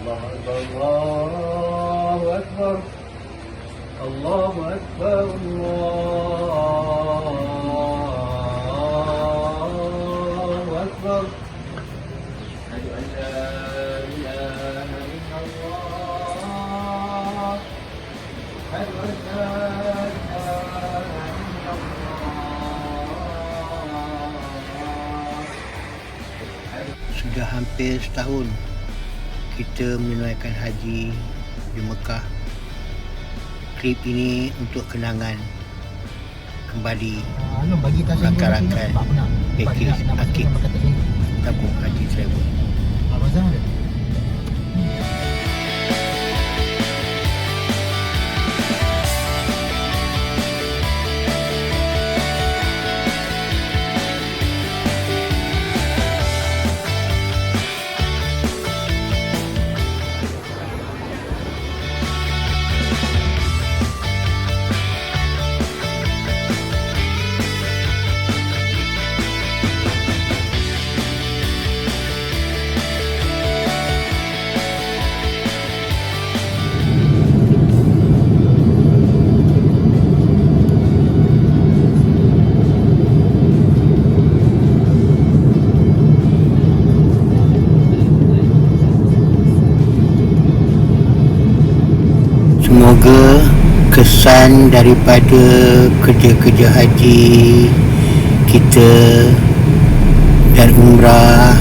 الله أكبر الله أكبر الله أكبر أشهد أن لا إله إلا الله أشهد أن لا إله إلا الله. Sudah hampir setahun kita menunaikan haji di Mekah. Klip ini untuk kenangan kembali rakan-rakan pakej akik tabung haji travel. Semoga kesan daripada kerja-kerja haji kita dan umrah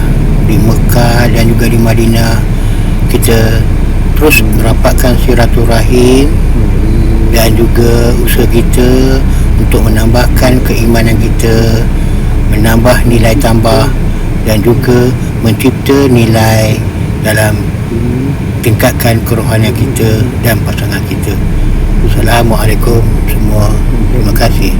di Mekah dan juga di Madinah, kita terus merapatkan silaturahim dan juga usaha kita untuk menambahkan keimanan kita, menambah nilai tambah dan juga mencipta nilai dalam tingkatkan kerohanian kita dan pasangan kita. Assalamualaikum semua. Terima kasih.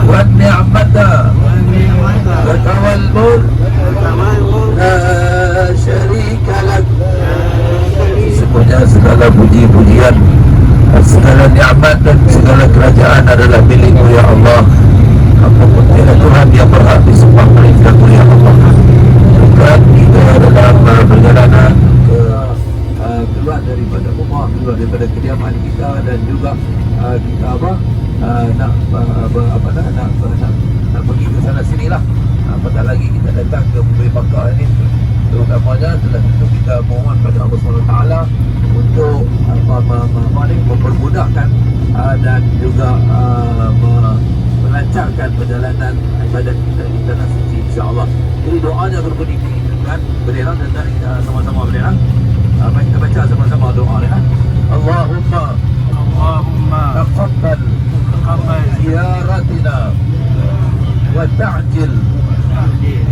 والنعمة لك والملك لا شريك لك. Semuanya segala puji-pujian, segala nikmat dan segala kerajaan adalah milik-Mu ya Allah. Hamba tiada Tuhan yang berhak disembah melainkan-Mu ya Allah. Bukan kita dalam perjalanan keluar daripada rumah, keluar daripada kediaman kita dan juga kita nak pergi ke sana sini lah. Apatah lagi kita datang ke Bumi Makkah ini, terutamanya adalah untuk kita mohon pada Allah SWT untuk mempermudahkan dan juga melancarkan perjalanan ibadat kita di tanah suci insya-Allah. Jadi doanya berbunyi kan, berilah dan kita sama-sama berilah. Kita baca sama-sama doa ya. Allahumma taqabbal ziyaratina wa ta'jil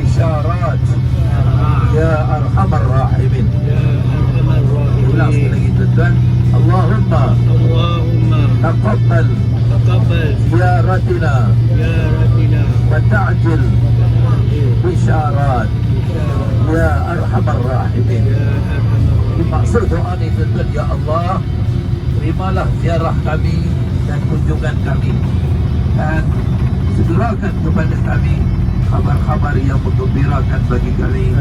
isyarat ya arhamar rahimin. Ulang sekali lagi tuan-tuan. Allahumma taqabbal ziyaratina wa ta'jil isyarat ya arhamar rahimin. Maksud doa ni tuan-tuan, ya Allah, terimalah ziarah kami dan kunjungan kami dan segerakan kepada kami khabar-khabar yang menggembirakan bagi kami.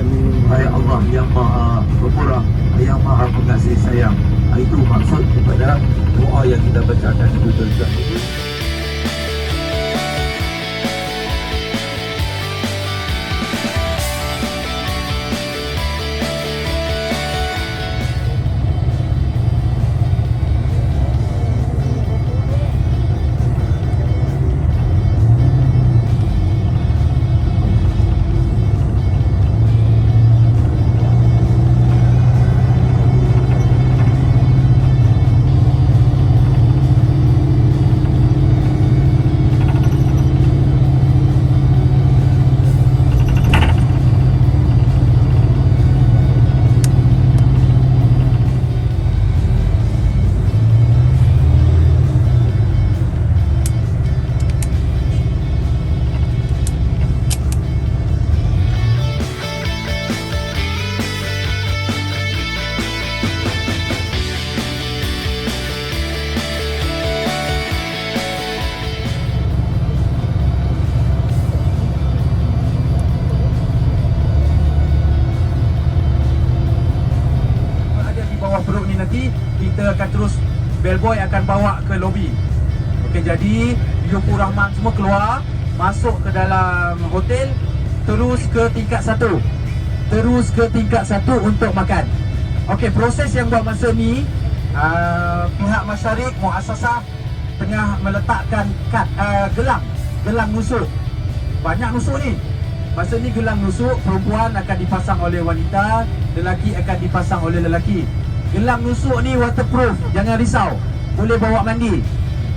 Hai Allah yang Maha Pemurah, yang Maha Pengasih Sayang. Itu maksud kepada dan doa yang kita bacakan itu tuan-tuan. Perut ni nanti kita akan terus bellboy akan bawa ke lobi. Okey, jadi Yufur Rahman semua keluar, masuk ke dalam hotel, terus ke tingkat 1. Terus ke tingkat 1 untuk makan. Okey, proses yang buat masa ni pihak Masyarik Muassasah tengah meletakkan kad gelang nusuk. Banyak nusuk ni. Masa ni gelang nusuk perempuan akan dipasang oleh wanita, lelaki akan dipasang oleh lelaki. Gelang nusuk ni waterproof, jangan risau. Boleh bawa mandi.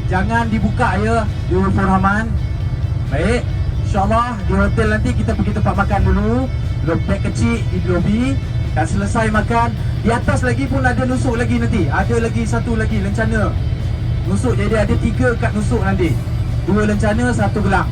Jangan dibuka ya, Yufur Rahman. Baik, InsyaAllah di hotel nanti kita pergi tempat makan dulu. Beg kecil di lobi. Dan selesai makan, di atas lagi pun ada nusuk lagi nanti. Ada lagi satu lagi lencana nusuk. Jadi ada 3 kad nusuk nanti. 2 lencana, 1 gelang.